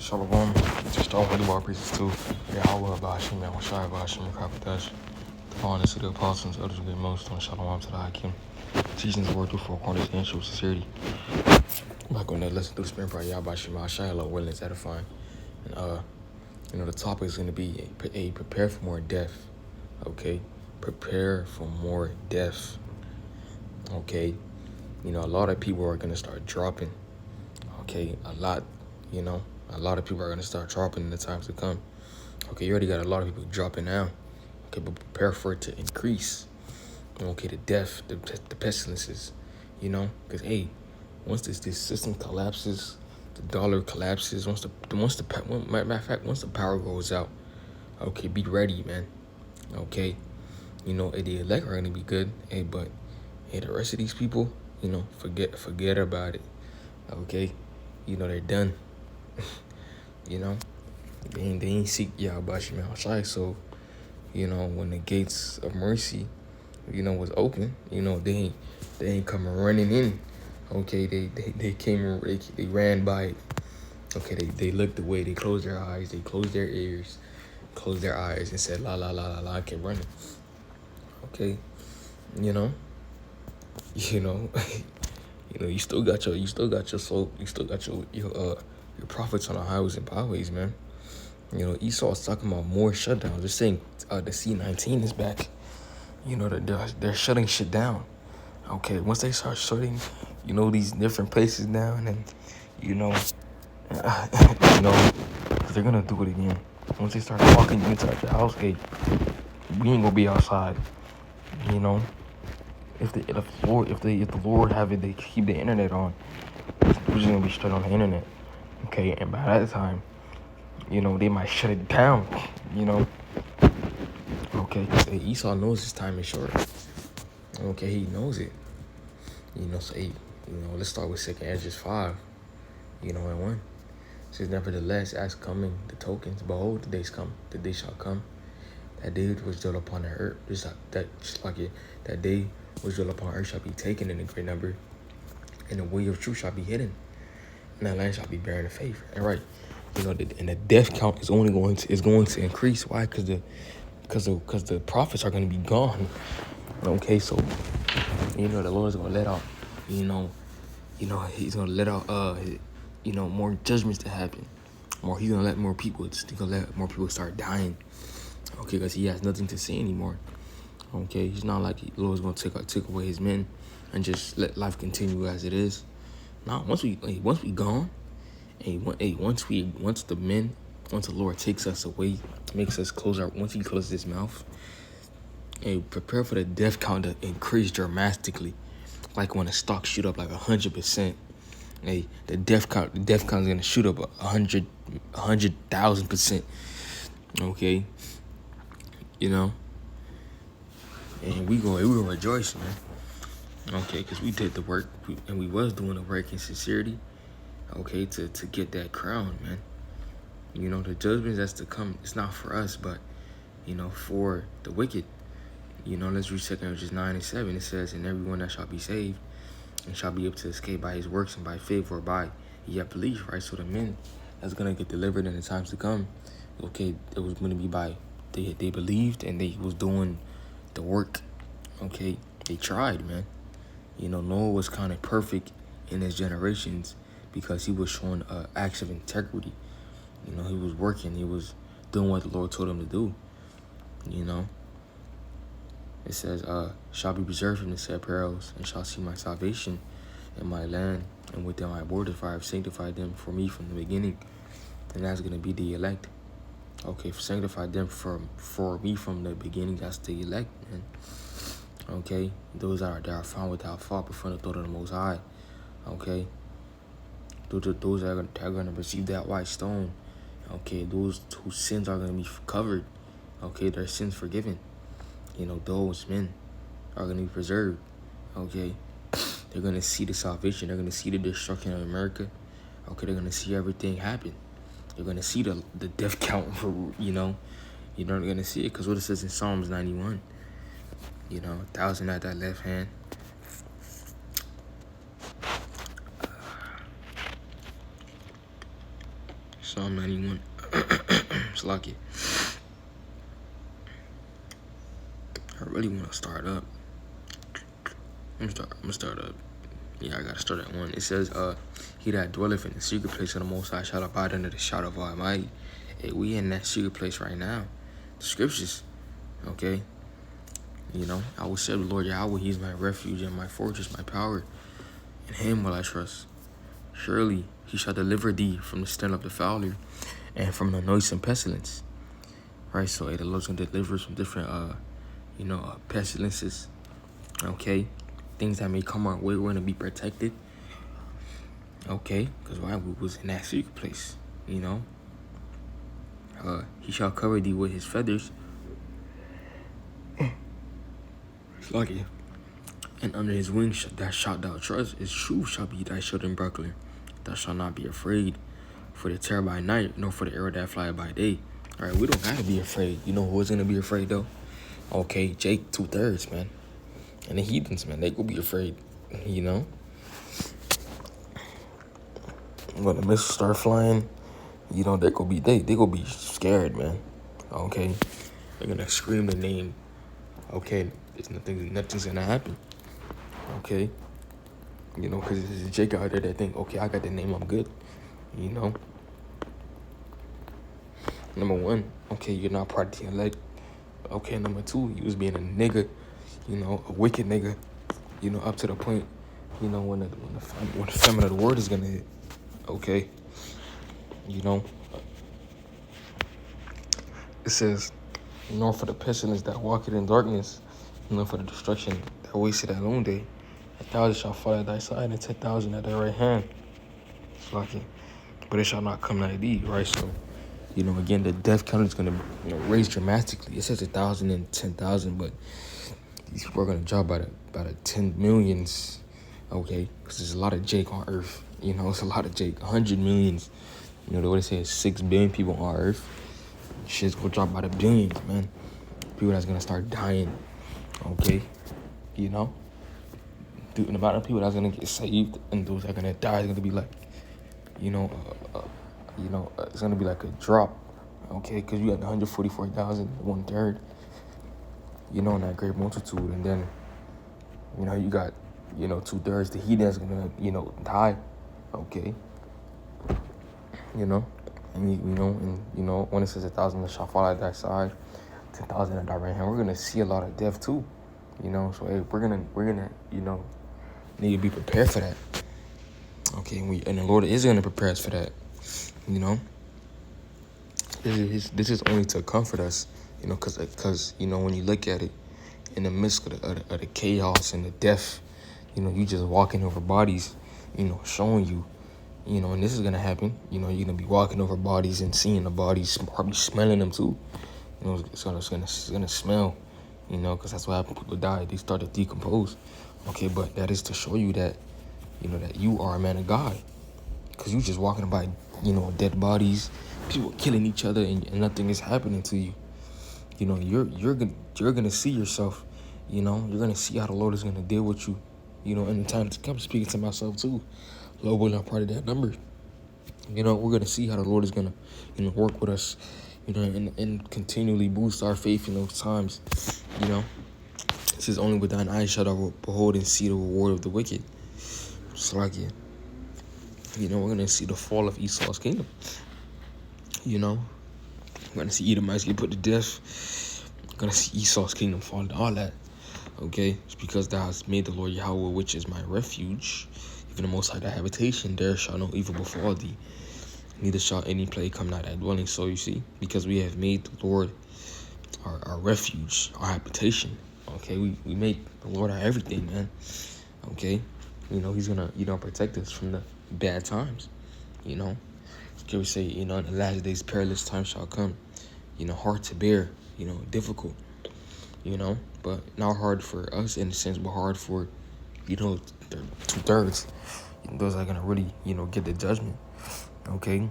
Shalom. Just start with the bar priests too. Yahweh Bashim, Yahushai Bashim, Kapadash. The honest to the apostles, others great most on Shalom to the Hakim. Teachings word through four corners, and show sincerity. Back on that lesson through the spirit by Yahbashim, Yahushai, love, willingness, edifying. And the topic is going to be prepare for more death. Okay? Prepare for more death. Okay? A lot of people are going to start dropping. Okay? A lot of people are going to start dropping in the times to come. Okay, you already got a lot of people dropping now. Okay, but prepare for it to increase. Okay, the death, the pestilences, because once this system collapses, the dollar collapses. Once the power goes out, okay, be ready, man. Okay, the elect are gonna be good, but the rest of these people, forget about it. Okay, they're done. They ain't seek Yahbashim Yahushai. So, when the gates of mercy, was open, they ain't coming running in. Okay, they came, they ran by it. Okay, they looked away, they closed their eyes, they closed their ears, closed their eyes, and said, la la la la la, I kept running. Okay, you still got your soul, you still got your prophets on the highways and byways, man. Esau's talking about more shutdowns. They're saying the C-19 is back. They're shutting shit down. Okay, once they start shutting, these different places down, and they're gonna do it again. Once they start walking inside the house gate, we ain't gonna be outside. If the Lord have it, they keep the internet on. We're just gonna be straight on the internet. Okay, and by that time, they might shut it down. Okay, Esau knows his time is short. Okay, he knows it. So let's start with 2nd Ezra 5. And 1. It says, nevertheless, as coming the tokens, behold, the days come, the day shall come. That day was dwelt upon the earth, that day was dwelt upon earth shall be taken in a great number, and the way of truth shall be hidden, and that land shall be barren of favor. And right, and the death count is going to increase. Why? Because the prophets are going to be gone. Okay, so the Lord is going to let out, he's going to let out more judgments to happen. He's going to let more people start dying. Okay, because he has nothing to say anymore. Okay, he's not like the Lord's going to take away his men and just let life continue as it is. Now, once we gone, once the Lord takes us away, makes us once he closes his mouth, prepare for the death count to increase dramatically. Like when the stock shoot up like 100%. The death count is gonna shoot up 100,000%. Okay, and we gonna rejoice, man. Okay, because we did the work, and we was doing the work in sincerity. Okay, to get that crown, man. The judgment that's to come, it's not for us, but for the wicked. Let's read 2nd Ezra 9 and 7. It says, and everyone that shall be saved and shall be able to escape by his works and by faith or by ye have belief, right? So the men that's gonna get delivered in the times to come, okay, it was gonna be by they believed and they was doing the work. Okay, they tried, man. Noah was kind of perfect in his generations because he was showing acts of integrity. He was working, he was doing what the Lord told him to do. It says, shall be preserved from the said perils, and shall see my salvation in my land and within my borders, for I have sanctified them for me from the beginning. And that's going to be the elect. Okay, sanctified them for me from the beginning. That's the elect, man. Okay, those that are found without fault before the throne of the Most High. Okay, those that are going to receive that white stone. Okay, those whose sins are going to be covered. Okay, their sins forgiven. Those men are going to be preserved. Okay, they're going to see the salvation. They're going to see the destruction of America. Okay, they're going to see everything happen. They're going to see the death count. You're not going to see it because what it says in Psalms 91. 1,000 at that left hand. Psalm 91. It's lucky. I really want to start up. I'm gonna start up. Yeah, I gotta start at 1. It says, he that dwelleth in the secret place of the Most High shall abide under the shadow of Almighty. Hey, we in that secret place right now. The scriptures, okay? I will say the Lord Yahweh, he's my refuge and my fortress, my power. In him will I trust. Surely he shall deliver thee from the snare of the fowler and from the noisome pestilence. Right, so the Lord's gonna deliver us from different, pestilences, okay? Things that may come our way, we're gonna be protected, okay? Because why? We was in that secret place, He shall cover thee with his feathers. It's lucky. And under his wings that shalt thou trust. His truth shall be thy shield and buckler. Thou shalt not be afraid for the terror by night, nor for the arrow that flieth by day. All right, we don't gotta be afraid. You know who's gonna be afraid though? Okay, Jake 2/3, man. And the heathens, man, they gonna be afraid. When the missiles start flying, they gonna be scared, man. Okay, they're gonna scream the name. Okay, nothing's gonna happen. Okay, because there's a Jake out there that think, okay, I got the name, I'm good. Number 1, okay, you're not part of the elect. Okay, number 2, you was being a nigga, a wicked nigga, up to the point, when the famine of the word is gonna hit. Okay, it says, nor for the pestilence that walketh in darkness, nor for the destruction that wasted at noonday. 1,000 shall fall at thy side, and 10,000 at thy right hand. It's lucky, but it shall not come nigh thee. Right, so again, the death count is gonna raise dramatically. It says 1,000 and 10,000, but these people are gonna drop by the 10 millions. Okay, because there's a lot of Jake on Earth. It's a lot of Jake. 100 millions. They would say 6 billion people on Earth. Shit's gonna drop by the billions, man. People that's gonna start dying. Okay, the amount of people that's gonna get saved and those that are gonna die is gonna be like, it's gonna be like a drop. Okay, because you got 144,000, 1/3. In that great multitude, and then you got 2/3 the heathens gonna die. Okay, and when it says 1,000 shall fall at thy side, 10,000 at thy right hand, we're gonna see a lot of death too. So hey, we're gonna need to be prepared for that. Okay, and the Lord is gonna prepare us for that. This is only to comfort us. Because when you look at it, in the midst of the chaos and the death, you just walking over bodies, showing you. And this is gonna happen. You're gonna be walking over bodies and seeing the bodies, probably smelling them too. It's gonna smell. Because that's what happened. People die. They start to decompose. Okay, but that is to show you that, that you are a man of God. Because you just walking by, dead bodies, people killing each other, and nothing is happening to you. You're gonna see yourself. You're gonna see how the Lord is gonna deal with you. In the time to come. Speaking to myself too. Lord willing, I'm part of that number. We're gonna see how the Lord is gonna, work with us, and continually boost our faith in those times. It says, only with thine eyes shall thou behold and see the reward of the wicked. It's like it. We're gonna see the fall of Esau's kingdom. We're gonna see Edomites get put to death. We're gonna see Esau's kingdom fall and all that. Okay, it's because thou hast made the Lord Yahweh, which is my refuge, even the Most High thy habitation. There shall no evil befall thee, neither shall any plague come nigh thy dwelling. So you see, because we have made the Lord our refuge, our habitation. Okay, we made the Lord our everything, man. Okay, He's gonna protect us from the bad times. Can we say, in the last days perilous times shall come. Hard to bear. Difficult. But not hard for us in a sense, but hard for, the 2/3. Those are gonna really, get the judgment. Okay.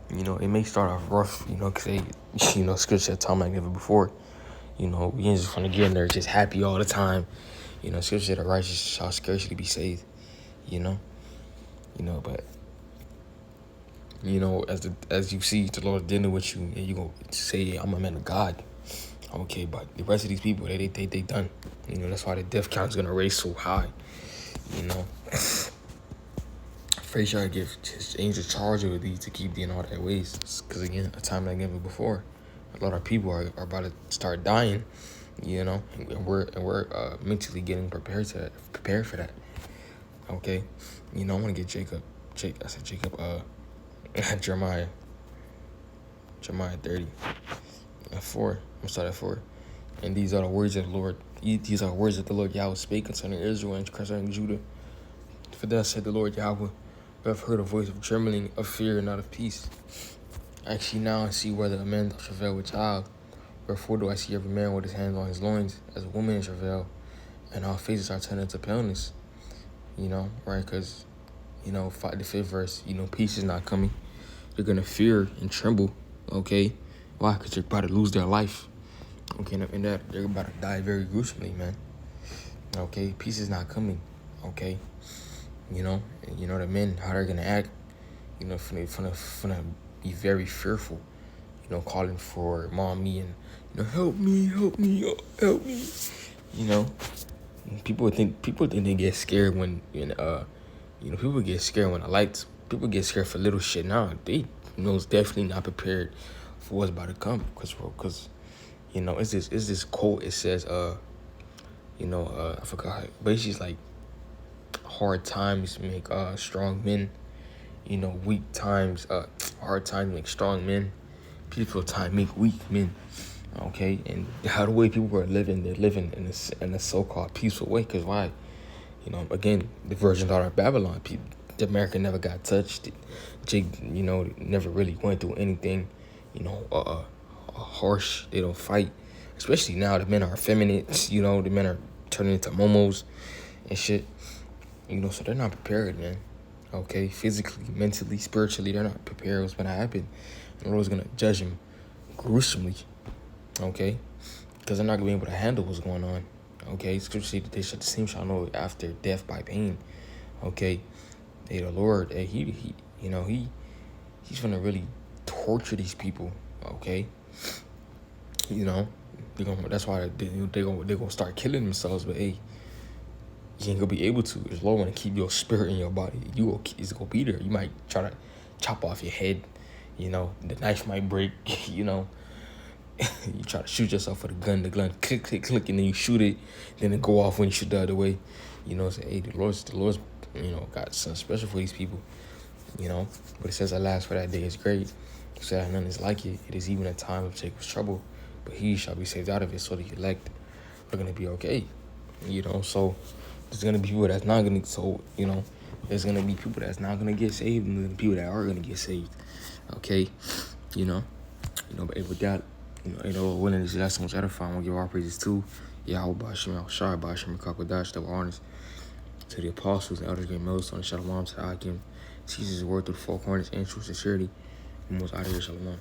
It may start off rough, because scripture taught me never before. We ain't just gonna get in there just happy all the time. Scripture, the righteous shall scarcely be saved. But You know, as you see the Lord dealing with you, and you go say, I'm a man of God. Okay, but the rest of these people, they done. You know, that's why the death count is gonna raise so high. You know, Afraid sure I give his angels charge over these to keep thee in all thy ways. Because again, a time like never before, a lot of people are about to start dying. You know, and we're mentally getting prepared for that. Okay, you know, I want to get Jacob. Jeremiah 30 and 4. I'm gonna start at 4. And these are the words of the Lord. These are words that the Lord Yahweh spake concerning Israel and concerning Judah. For thus said the Lord Yahweh, I have heard a voice of trembling, of fear, and not of peace. Actually now I see whether a man doth travail with child. Wherefore do I see every man with his hands on his loins, as a woman in travail, and our faces are turned into paleness. You know, right? Because, you know, the 5th verse, you know, peace is not coming. They're going to fear and tremble, okay? Why? Because they're about to lose their life. Okay, and that they're about to die very gruesomely, man. Okay, peace is not coming, okay? You know the men, how they're going to act, you know, finna be very fearful, you know, calling for mommy and, you know, help me. You know, people think they get scared when, you know, people get scared when the lights, people get scared for little shit now. They knows definitely not prepared for what's about to come, because you know, it's this quote. It says, you know, I forgot, but it's just like, hard times make strong men. You know, weak times, hard times make strong men. Peaceful time make weak men. Okay, and how the way people are living, they're living in a so-called peaceful way. Cause why? You know, again, the virgin daughter of Babylon. The America never got touched. Jake, you know, never really went through anything. You know, harsh. They don't fight. Especially now, the men are effeminate. You know, the men are turning into momos and shit. You know, so they're not prepared, man. Okay, physically, mentally, spiritually, they're not prepared what's gonna happen. And the Lord's gonna judge them gruesomely. Okay, because they're not gonna be able to handle what's going on. Okay, Scripture says that they shall the same shall know after death by pain. Okay, the Lord, he you know, he's gonna really torture these people. Okay, you know, that's why they're gonna start killing themselves. But hey, you ain't gonna be able to. The Lord wanna keep your spirit in your body. It's gonna be there. You might try to chop off your head. You know, the knife might break. You know, you try to shoot yourself with a gun. The gun click, and then you shoot it. Then it go off when you shoot the other way. You know, say, hey, the Lord's, you know, got something special for these people. You know, but it says at last for that day is great. It said none is like it. It is even a time of Jacob's trouble, but he shall be saved out of it. So the elect are gonna be okay. You know, so there's gonna be people that's not gonna. So you know, there's gonna be people that's not gonna get saved, and there's gonna be people that are gonna get saved. Okay, you know, but with that, you know, willing this lesson was edifying. We'll give our praises to Yahweh Bashim Al Shai Bashim Kakadash that were honest to the apostles and elders, great millstone, Shalom to Akim. Teaches his word through the four corners and true sincerity. And most out of here, Shalom.